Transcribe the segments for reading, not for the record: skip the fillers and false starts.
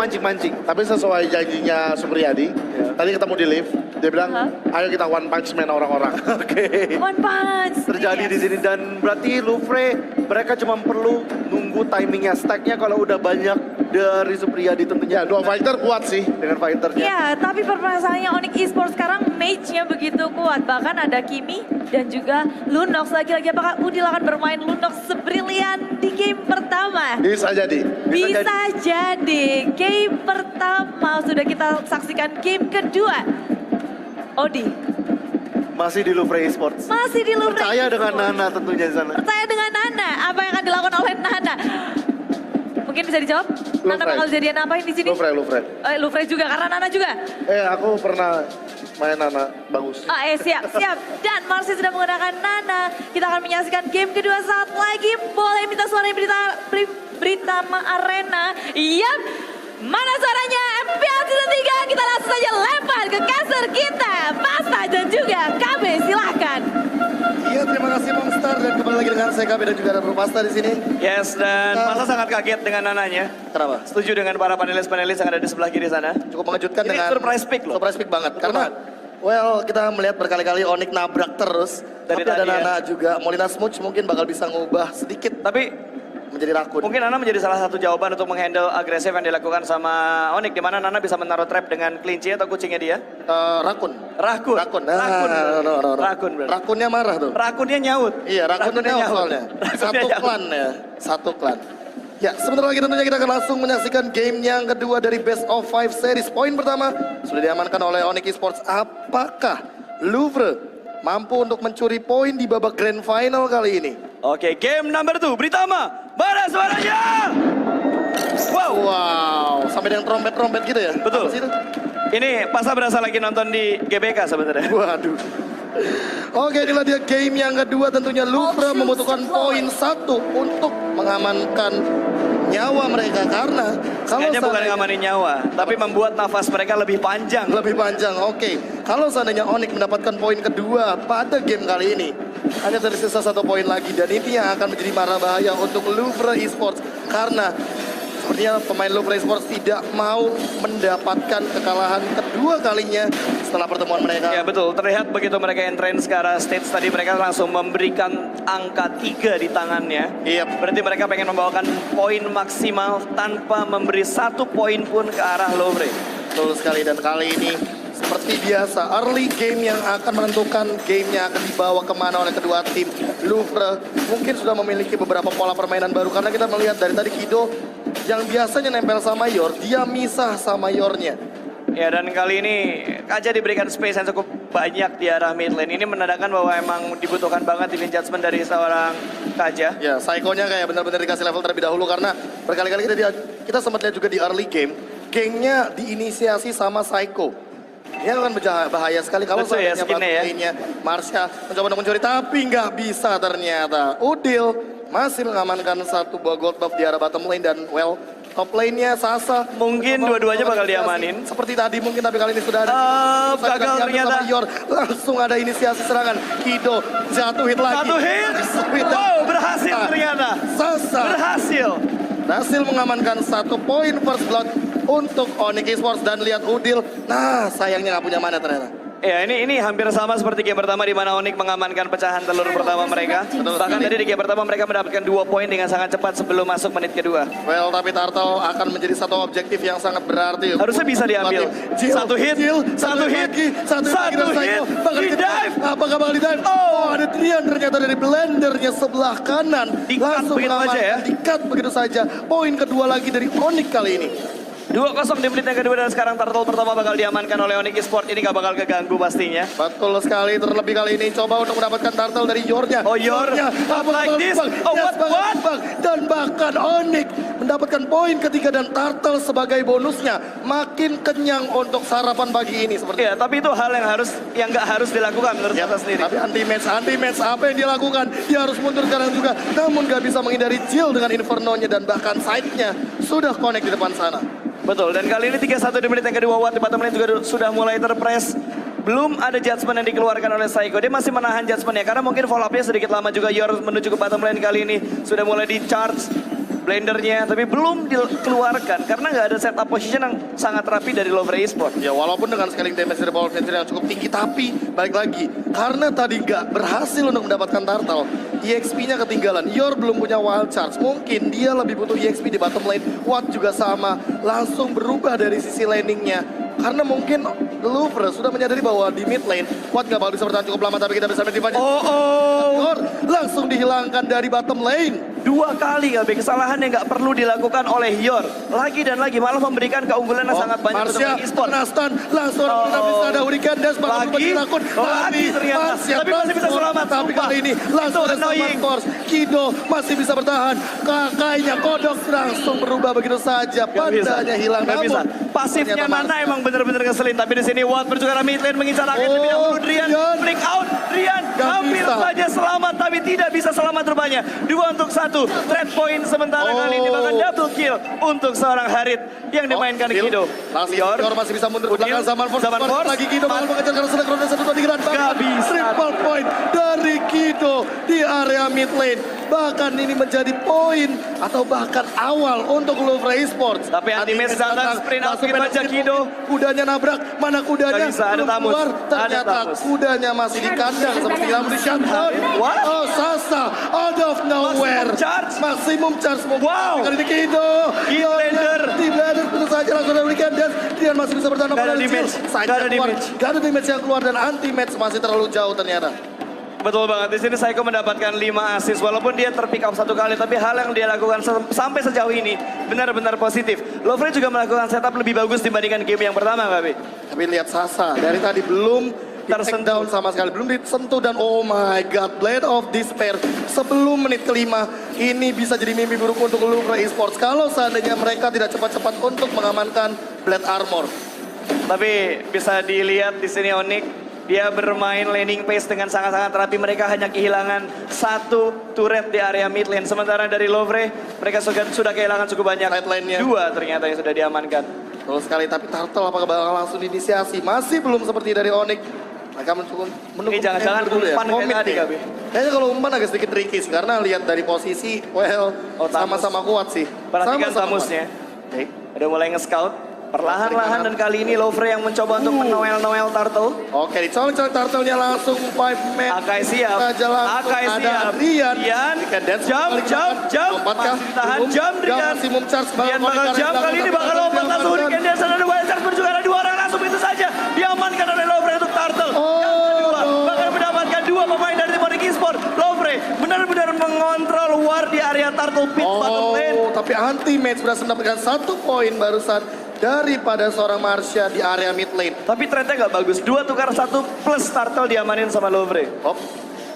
mancing-mancing. Tapi sesuai janjinya Supriyadi, tadi ketemu di lift, dia bilang, ayo kita one punch man orang-orang. Oke. One punch. Terjadi di sini dan berarti Louvre mereka cuma perlu nunggu timingnya, stacknya kalau udah banyak dari Supriyadi tentunya. Ya, dua fighter kuat sih. Dengan fighternya. Ya, tapi permasalahannya Onyx Esports sekarang mage-nya begitu kuat. Bahkan ada Kimi dan juga Lunox. Lagi-lagi apakah Udil akan bermain Lunox sebrilian di game pertama? Bisa jadi. Bisa jadi. Game pertama sudah kita saksikan, game kedua. Odi, Masih di Louvre Esports. masih di Louvre Percaya dengan Esports. Nana tentunya di sana. Percaya dengan Nana. Apa yang akan dilakukan oleh Nana? Mungkin bisa dijawab? Nana Louvre. bakal jadian apa di sini? Louvre. Louvre juga, karena Nana juga. Aku pernah main Nana, bagus. Siap. Dan Marcy sudah menggunakan Nana. Kita akan menyaksikan game kedua saat lagi. Boleh minta suara Britama Arena. Yap. Mana suaranya? MPL Season 3. Kita langsung saja lempar ke caster kita. Pasta dan juga KB, silahkan. Iya, terima kasih Monster dan kembali lagi dengan saya KB dan juga ada Bro Pasta di sini. Yes, dan Masa sangat kaget dengan Nananya. Kenapa? Setuju dengan para panelis-panelis yang ada di sebelah kiri sana. Cukup mengejutkan Ini dengan surprise pick loh. Surprise pick banget Betul karena banget. kita melihat berkali-kali Onyx nabrak terus. Dari Tapi ada tadi ya. Nana juga. Molina Smooch mungkin bakal bisa ngubah sedikit Tapi menjadi rakun. mungkin Nana menjadi salah satu jawaban untuk menghandle agresif yang dilakukan sama Onyx. Di mana Nana bisa menaruh trap dengan kelinci atau kucingnya dia. Rakun. Rakun. Rakun. Rakun. Rakun berarti. Rakunnya marah tuh. Rakunnya nyaut. Iya, rakunnya nyaut soalnya. Rakunnya Satu nyaut. klan ya. Satu klan. Ya, sebentar lagi tentunya kita akan langsung menyaksikan game yang kedua dari Best of 5 series. Poin pertama sudah diamankan oleh Onyx Esports. Apakah Louvre mampu untuk mencuri poin di babak grand final kali ini? Oke, game number 2. Britama, mana suaranya? Wow. Wow, sampai dengan trompet-trompet gitu ya? Betul. Apa sih itu? Ini Pasa berasa lagi nonton di GBK sebenarnya. Waduh. Oke, inilah dia game yang kedua. Tentunya Louvre membutuhkan poin 1 untuk mengamankan nyawa mereka. Karena kalau Kayaknya bukan seandainya- ngamanin nyawa, tapi membuat nafas mereka lebih panjang. lebih panjang, oke. Kalau seandainya Onyx mendapatkan poin kedua pada game kali ini, hanya tersisa 1 poin lagi. Dan ini yang akan menjadi marah bahaya untuk Louvre Esports. Karena sepertinya pemain Louvre Esports tidak mau mendapatkan kekalahan kedua kalinya setelah pertemuan mereka. Ya betul, terlihat begitu mereka entrance ke arah stage tadi mereka langsung memberikan angka 3 di tangannya. Iya. Berarti mereka pengen membawakan poin maksimal tanpa memberi 1 poin pun ke arah Louvre. Betul sekali, dan kali ini seperti biasa early game yang akan menentukan gamenya akan dibawa kemana oleh kedua tim. Louvre mungkin sudah memiliki beberapa pola permainan baru karena kita melihat dari tadi Kido yang biasanya nempel sama Yor, dia misah sama Yornya. Ya dan kali ini Kaja diberikan space yang cukup banyak di arah mid lane. Ini menandakan bahwa emang dibutuhkan banget ini judgment dari seorang Kaja. Ya, Psycho-nya kayak benar-benar dikasih level terlebih dahulu karena berkali-kali kita sempat lihat juga di early game, gengnya diinisiasi sama Psycho. Ini akan bahaya sekali kalau Betul ya, seandainya skinnya ya. lanenya Marsha mencoba untuk mencuri, tapi nggak bisa ternyata. Udil masih mengamankan 1 buah gold buff di arah bottom lane dan top lane-nya Sasa. Mungkin dua-duanya bakal diamanin. Seperti tadi mungkin, tapi kali ini sudah ada. Gagal ternyata. Sama Yor. Langsung ada inisiasi serangan. Kido jatuh hit lagi. 1 hit. Wow, berhasil ternyata. Sasa berhasil mengamankan 1 poin first blood untuk Onyx Esports. Dan lihat Udil, nah sayangnya nggak punya mana ternyata. Ya ini hampir sama seperti game pertama di mana Onyx mengamankan pecahan telur pertama mereka. Bahkan tadi di game pertama mereka mendapatkan 2 poin dengan sangat cepat sebelum masuk menit kedua. Well, tapi Turtle akan menjadi satu objektif yang sangat berarti. Harusnya bisa diambil. Satu hit, satu hit, satu hit, di dive. Apakah bakal di dive? Oh, ada Trian ternyata dari blendernya sebelah kanan. Di-cut begitu aja ya. Di-cut begitu saja. Poin kedua lagi dari Onyx kali ini. 2-0 di menit yang kedua dan sekarang turtle pertama bakal diamankan oleh Onyx Esports. Ini gak bakal keganggu pastinya. Betul sekali, terlebih kali ini coba untuk mendapatkan turtle dari Yornya. Oh, Yor. Like this. Oh, what? Dan bahkan Onyx mendapatkan poin ketiga dan turtle sebagai bonusnya. Makin kenyang untuk sarapan pagi ini seperti. Ya, tapi itu hal yang gak harus dilakukan menurut Ya, saya sendiri. tapi anti-match apa yang dia lakukan? Dia harus mundur sekarang juga. Namun gak bisa menghindari Jill dengan Inferno-nya dan bahkan side-nya sudah connect di depan sana. Betul, dan kali ini 3-1 di menit yang kedua. Watt di bottom lane juga sudah mulai terpress. Belum ada judgment yang dikeluarkan oleh Psycho. Dia masih menahan judgment-nya karena mungkin follow up-nya sedikit lama juga. Yor menuju ke bottom lane kali ini sudah mulai di-charge. blendernya, tapi belum dikeluarkan karena nggak ada setup position yang sangat rapi dari Lovre Esports. Ya walaupun dengan scaling damage dari Power Venture yang cukup tinggi, tapi balik lagi karena tadi nggak berhasil untuk mendapatkan turtle, EXP-nya ketinggalan. Yor belum punya wild charge, mungkin dia lebih butuh EXP di bottom lane. Watt juga sama, langsung berubah dari sisi landingnya. Karena mungkin Louvre sudah menyadari bahwa di mid lane Watt nggak bakal bisa bertahan cukup lama, tapi kita bisa mendefend. Langsung dihilangkan dari bottom lane. 2 kali KB kesalahan yang nggak perlu dilakukan oleh Yor. Lagi dan lagi malah memberikan keunggulan yang sangat banyak untuk Marsha Esports. kena stun, langsung bisa ada Hurricane Dash bakal berubah dilakukan. Lagi ternyata. Marsha Tapi masih bisa selamat, Tapi sumpah. kali ini langsung Itu ada Summon annoying. Force. Kido masih bisa bertahan. Kakaknya Kodok langsung berubah begitu saja. Nggak bisa. Pandanya hilang. Nggak bisa. Namun Pasifnya ternyata Nana Marsha. emang bener-bener ngeselin. Tapi di sini Watt berjuara mid lane mengincar akhir Oh, demi dahulu Drian. Drian. Blink out. Drian Nggak hampir bisa. saja selamat tapi tidak bisa selamat rupanya. 2 untuk 1. Trade point sementara kali ini bahkan double kill untuk seorang Harit yang dimainkan Kill. Kido. Langsung Yor. Yor masih bisa mundur ke Udil. belakang. Zaman Force. Zaman Force. Lagi Kido bakal mengejar karena sedang ronde 1-2 di Grand Nggak bisa. Triple point dari Kido di area mid lane. Bahkan ini menjadi poin atau bahkan awal untuk Louvre Esports. Tapi anti-match datang, sprint out langsung kita aja penalti. Kido. Kudanya nabrak, mana kudanya? Nggak bisa, ada Belum Tamus. keluar. Ada Ternyata Tamus. kudanya masih di kandang seperti yang di shutdown. What? Oh, Sasa out of nowhere. Maximum charge. Maximum charge. Wow. Kali ini Kido. Kido blender. Di blender tentu saja langsung ada Weekend Dance. Dia masih bisa bertahan. Nggak ada Shield. damage. Side Nggak ada keluar. damage. Nggak ada damage yang keluar dan anti-match masih terlalu jauh ternyata. Betul banget, di sini Saiko mendapatkan 5 assist walaupun dia terpick up 1 kali, tapi hal yang dia lakukan sampai sejauh ini benar-benar positif. Lovre juga melakukan setup lebih bagus dibandingkan game yang pertama, Gabi. Tapi lihat Sasa, dari tadi belum Tersentuh. down sama sekali, belum disentuh dan oh my god, Blade of Despair sebelum menit kelima ini bisa jadi mimpi buruk untuk Louvre Esports kalau seandainya mereka tidak cepat-cepat untuk mengamankan Blade Armor. Tapi bisa dilihat di sini Onyx, dia bermain laning pace dengan sangat-sangat rapi. Mereka hanya kehilangan 1 turret di area mid lane. Sementara dari Lovre, mereka sudah kehilangan cukup banyak. Side lane-nya. 2 ternyata yang sudah diamankan. Betul sekali, tapi Turtle apakah bakal langsung diinisiasi? Masih belum seperti dari Onyx. Mereka menunggu Ini jangan-jangan dulu ya. umpan kayak Komit tadi, nih. Gabi. Kayaknya kalau umpan agak sedikit tricky sih, karena lihat dari posisi, well, Oh, Tamus. sama-sama kuat sih. Perhatikan Sama-sama Tamusnya. kuat. Oke. Udah mulai nge-scout. Perlahan-lahan dan kali ini Lovre yang mencoba untuk menoel-noel Turtle. Oke, dicolok-colok Turtle-nya langsung 5 man. Akai siap. Aja langsung Akai ada siap. Rian. Rian. Weekend Dance Jump, kali jump, belakang. jump. Lompatkah? Masih ditahan. Belum. Jump, Gak Rian. maksimum charge. Rian bakal jump kali ini bakal lompat langsung Hurricane Dance. Ada wild charge berjuang, ada 2 orang langsung itu saja. Diamankan oleh Lovre untuk Turtle. Yang kedua bakal mendapatkan 2 pemain dari Onyx Esports. Lovre benar-benar mengontrol war di area Turtle pit bottom lane. Oh, tapi anti-match berhasil mendapatkan 1 poin barusan daripada seorang Marsha di area mid lane. Tapi trade-nya nggak bagus. 2 tukar 1 plus Turtle diamanin sama Lovre. Hop.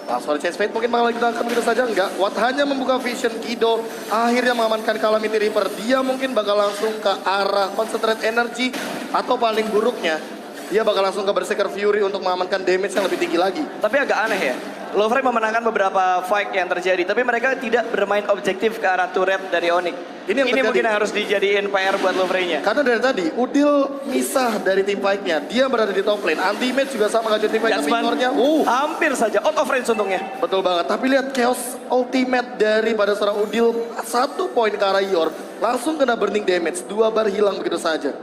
Langsung ada chase fade mungkin bakal ditangkap begitu saja. Enggak, Watt hanya membuka vision. Kido akhirnya mengamankan Calamity Reaper. Dia mungkin bakal langsung ke arah concentrate energy. Atau paling buruknya, dia bakal langsung ke Berserker Fury untuk mengamankan damage yang lebih tinggi lagi. Tapi agak aneh ya. Lovre memenangkan beberapa fight yang terjadi, tapi mereka tidak bermain objektif ke arah turret dari Onyx. Ini yang terjadi. mungkin yang harus dijadiin PR buat Lovre-nya. Karena dari tadi, Udil misah dari tim fight-nya. Dia berada di top lane. Anti-match juga sama kayak tim fight Jasmine, victornya. hampir saja out of range untungnya. Betul banget. Tapi lihat chaos ultimate daripada seorang Udil. 1 poin ke arah Yor. Langsung kena burning damage. 2 bar hilang begitu saja.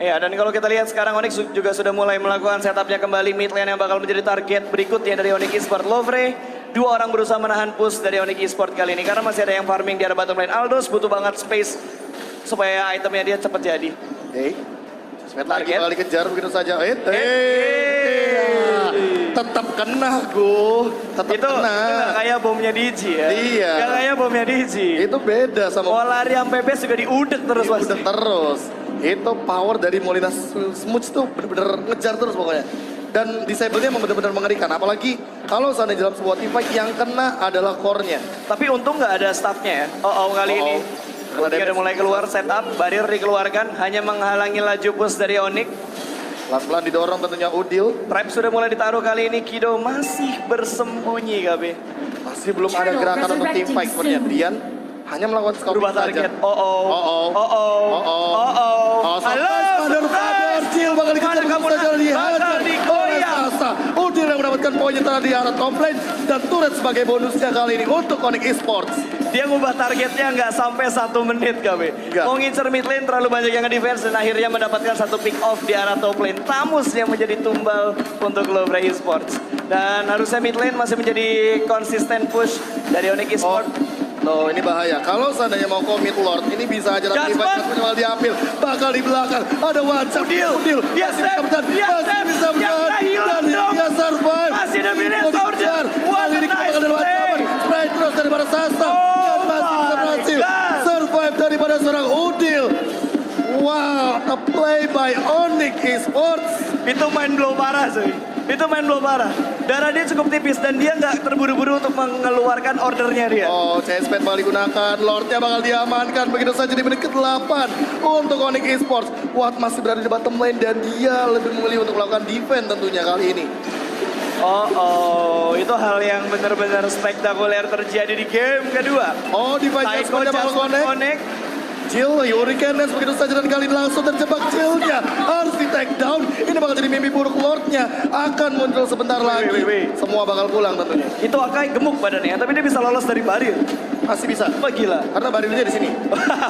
Ya, dan kalau kita lihat sekarang Onyx juga sudah mulai melakukan setupnya kembali mid lane yang bakal menjadi target berikutnya dari Onyx Esports. Lovre, 2 orang berusaha menahan push dari Onyx Esports kali ini karena masih ada yang farming di arah bottom lane. Aldos butuh banget space supaya itemnya dia cepat jadi. Oke. Smet lagi Target. bakal dikejar begitu saja. Eh. Tetap kena, Go. Tetap Itu kena. nggak kayak bomnya Digi ya. Iya. Nggak kayak bomnya Digi. Itu beda sama Mau lari sampai base juga diudet terus pasti. udah terus. Itu power dari Molina Smooch tuh bener-bener ngejar terus pokoknya. Dan disable-nya memang benar-benar mengerikan. Apalagi kalau seandainya dalam sebuah team fight yang kena adalah core-nya. Tapi untung nggak ada staffnya ya. Kali ini. Ketika udah mulai keluar setup, barir dikeluarkan, hanya menghalangi laju push dari Onyx. Pelan-pelan didorong tentunya Udil. Trap sudah mulai ditaruh kali ini, Kido masih bersembunyi Gabe. Masih belum ada gerakan untuk team fight sebenarnya. Drian hanya melakukan scouting Berubah saja. target. Halo, Father, Jill bakal dikejar Mana kamu begitu saja nak? dihajar Bakal oleh digoyang. Sasa. Udil yang mendapatkan poinnya tadi di arah top lane dan turret sebagai bonusnya kali ini untuk Onyx Esports. Dia ngubah targetnya nggak sampai 1 menit KB. Nggak. Mau ngincer mid lane terlalu banyak yang nge-defense dan akhirnya mendapatkan satu pick off di arah top lane. Tamus yang menjadi tumbal untuk Lovre Esports. Dan harusnya mid lane masih menjadi konsisten push dari Onyx Esports. Loh, ini bahaya. Kalau seandainya mau commit Lord, ini bisa aja tapi Judgment. bakal diambil. Bakal di belakang. Ada WhatsApp. Udil. Dia save. Dia save. Bisa Yang bertahan. tak hilang Dan dong. dia survive. Masih ada Minotaur. Dikejar. What Kali a ini nice kembali dari play. WhatsApp. Sprite cross daripada Sasa. Oh Dan masih bisa my berhasil. God. Survive daripada seorang Udil. Wow, a play by Onyx Esports. Itu main blow parah cuy. Itu main blow parah. Darah dia cukup tipis dan dia nggak terburu-buru untuk mengeluarkan ordernya dia. Oh, CS bakal digunakan. Lordnya bakal diamankan. Begitu saja di menit ke-8 untuk Onyx Esports. Watt masih berada di bottom lane dan dia lebih memilih untuk melakukan defense tentunya kali ini. Oh, itu hal yang benar-benar spektakuler terjadi di game kedua. Oh, defense Psycho semuanya bakal just connect. Jill, Hurricane Dance begitu saja dan kali ini langsung terjebak Jill-nya. Harus di take down. Ini bakal jadi mimpi buruk Lordnya. Akan muncul sebentar lagi. wait. Semua bakal pulang tentunya. Itu Akai gemuk badannya, tapi dia bisa lolos dari barir. Masih bisa. Wah gila. Karena barirnya di sini.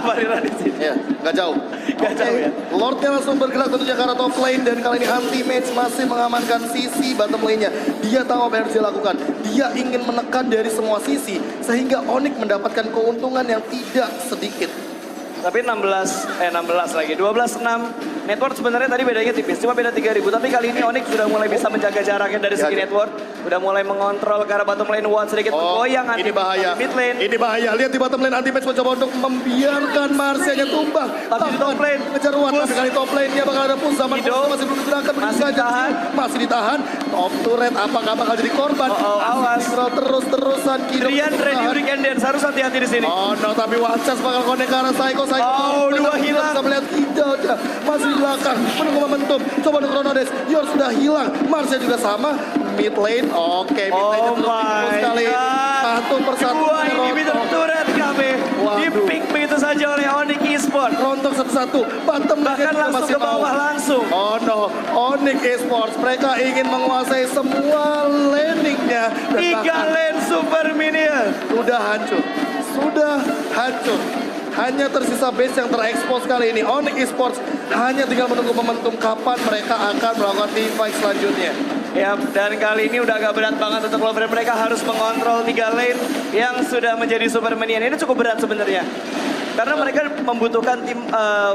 Barirnya di sini. Ya, nggak jauh. Nggak jauh ya. Lordnya langsung bergerak tentunya ke arah top lane dan kali ini anti-match masih mengamankan sisi bottom lane-nya. Dia tahu apa yang harus dia lakukan. Dia ingin menekan dari semua sisi sehingga Onyx mendapatkan keuntungan yang tidak sedikit. Tapi 16 lagi, 12-6. Network sebenarnya tadi bedanya tipis, cuma beda 3.000. Tapi kali ini Onyx sudah mulai bisa menjaga jaraknya dari segi network. Sudah mulai mengontrol ke arah bottom lane. Watt sedikit bergoyang. Ini bahaya. Mid lane. Ini bahaya. Lihat di bottom lane anti-match mencoba untuk membiarkan Marcia-nya tumbang. Tapi di top lane. Ngejar Watt. Push. Tapi kali top lane-nya bakal ada push. Zaman Kido. masih belum digunakan. Masih ditahan. Masih ditahan. Top turret apakah bakal jadi korban? awas. Terus-terusan. Kido Rian, Ready, Hurricane Dance. Harus hati-hati di sini. Oh no, tapi Watchers bakal connect ke arah Psycho. Oh, dua hilang. Bisa melihat Kido aja. Masih di belakang. Menunggu momentum. Coba untuk Chronodes. Yor sudah hilang. Marcia juga sama. Mid lane. Oke, mid lane Oh my sekali. God. Satu persatu. Dua inhibitor turret KB. Waduh. Di-pick begitu saja oleh Onyx Esports. Rontok satu-satu. Bottom lane Bahkan juga langsung masih ke bawah mau. langsung. Oh no, Onyx Esports mereka ingin menguasai semua landingnya dan 3 bahkan lane super minion. sudah hancur, sudah hancur. Hanya tersisa base yang terekspos kali ini. Onyx Esports hanya tinggal menunggu momentum kapan mereka akan melakukan team fight selanjutnya. Ya, dan kali ini udah agak berat banget untuk Lovre. Mereka harus mengontrol 3 lane yang sudah menjadi super minion. Ini cukup berat sebenarnya. Karena mereka membutuhkan tim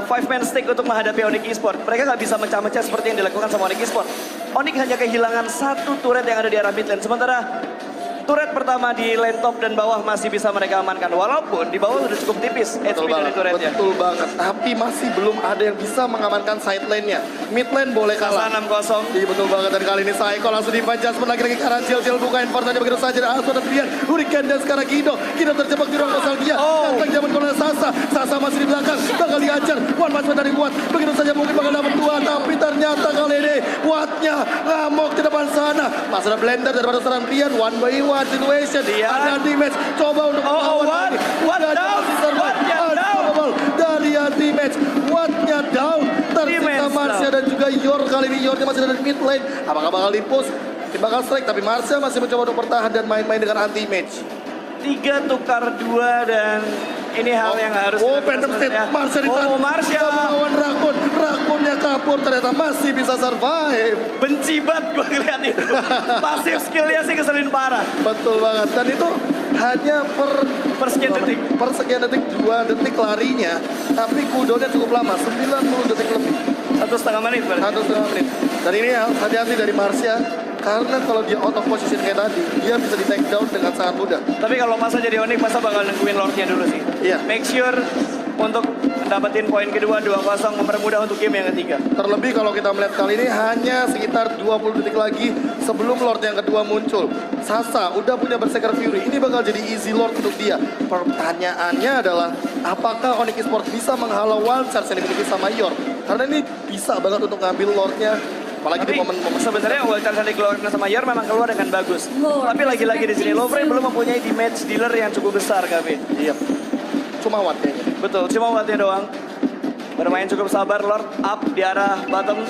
5-man stick untuk menghadapi Onyx Esports. Mereka nggak bisa mecah-mecah seperti yang dilakukan sama Onyx Esports. Onyx hanya kehilangan 1 turret yang ada di arah mid lane. Sementara turret pertama di lane top dan bawah masih bisa mereka amankan. Walaupun di bawah sudah cukup tipis HP dari turretnya. Betul banget. Tapi masih belum ada yang bisa mengamankan side lane-nya. Mid lane boleh kalah. 6-0. Iya betul banget, dan kali ini Psycho langsung di-fight Jasmine lagi ke arah Jill buka invertanya begitu saja dan Asu dan Rian. Hurricane dan sekarang Kido terjebak di ruang nostalgia. Datang zaman kolonel Sasa masih di belakang, bakal diajar. One match dari Watt, begitu saja mungkin bakal dapat 2, tapi ternyata kali ini Watt-nya ngamuk di depan sana. Masih ada blender daripada seorang Rian, 1v1 situation. Ada anti-match, coba untuk melawan lagi. Watt down, Watt-nya down. Dari anti-match, Watt-nya down. Tersisa Marcia dan juga Yor. Kali ini Yornya masih ada di mid lane. Apakah bakal di-push? Mungkin bakal strike, tapi Marcia masih mencoba untuk bertahan dan main-main dengan anti-match. 3 tukar 2 dan ini hal yang harus Phantom State, Marcia ditahan. Marcia Melawan Rakun. Rakunnya kabur, ternyata masih bisa survive. benci banget gue ngeliat itu. Pasif skillnya sih keselin parah. Betul banget, dan itu hanya Per sekian detik. Per sekian detik, 2 detik larinya. Tapi cooldownnya cukup lama, 90 detik lebih. 1,5 menit berarti. 1,5 menit. Dan ini hati-hati dari Marcia. Karena kalau dia out of position kayak tadi, dia bisa di take down dengan sangat mudah. Tapi kalau masa jadi Onyx, masa bakal nungguin Lordnya dulu sih. Iya. Make sure untuk dapetin poin kedua 2-0 mempermudah untuk game yang ketiga. Terlebih kalau kita melihat kali ini hanya sekitar 20 detik lagi sebelum Lord yang kedua muncul. Sasa udah punya Berserker Fury, ini bakal jadi easy Lord untuk dia. Pertanyaannya adalah, apakah Onyx Esports bisa menghalau Wild Charge yang dimiliki sama Yor? Karena ini bisa banget untuk ngambil Lordnya. Apalagi Tapi di momen-momen sebenarnya Wild Charge yang dikeluarkan sama Yor memang keluar dengan bagus. Tapi lagi-lagi di sini Lovre belum mempunyai damage dealer yang cukup besar KB. Iya. Cuma Watt kayaknya. Betul, cuma Wattnya doang. Bermain cukup sabar, Lord up di arah bottom.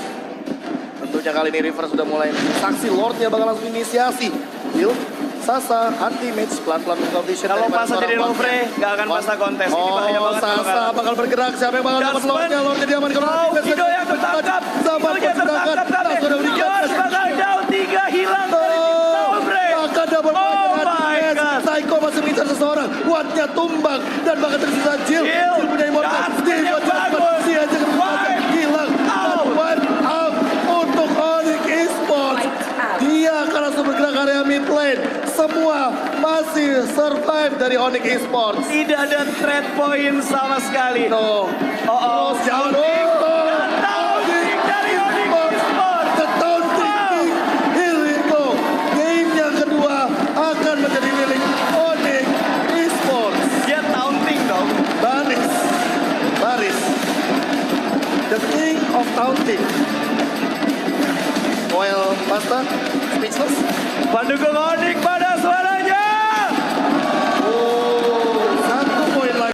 Tentunya kali ini River sudah mulai saksi Lordnya bakal langsung inisiasi. Will Sasa, anti-match, pelan-pelan competition. Kalau pas aja di Lovre, nggak akan pasta kontes. Ini bahaya banget. kalau Sasa nggak- bakal bergerak, siapa yang bakal dapat Jasmine. Lordnya? Lordnya diamankan oleh Oh, defense. Kido yang tertangkap. Sabar, Kido yang tertangkap. Tas sudah berikan. Yos bakal down 3 hilang dari tim Lovre. Akan double Oh point dengan my defense. God. Psycho masih mengincar seseorang. Wattnya tumbang dan bahkan tersisa Jill. Jill. punya immortal. Jasmine Dia yang Jasmine. bagus. Dia aja kesempatan hilang. Dan wipe out untuk Onyx Esports. Dia akan langsung bergerak area mid lane. Semua masih survive dari Onyx Esports. Tidak ada trade point sama sekali. No. Oh, Terus jauh. Dan taunting dari Onyx Esports. The taunting. Here we go. Game yang kedua akan menjadi milik Onyx Esports. Dia taunting dong. Baris. The king of taunting. Well, Master, speechless. Pendukung Onyx pada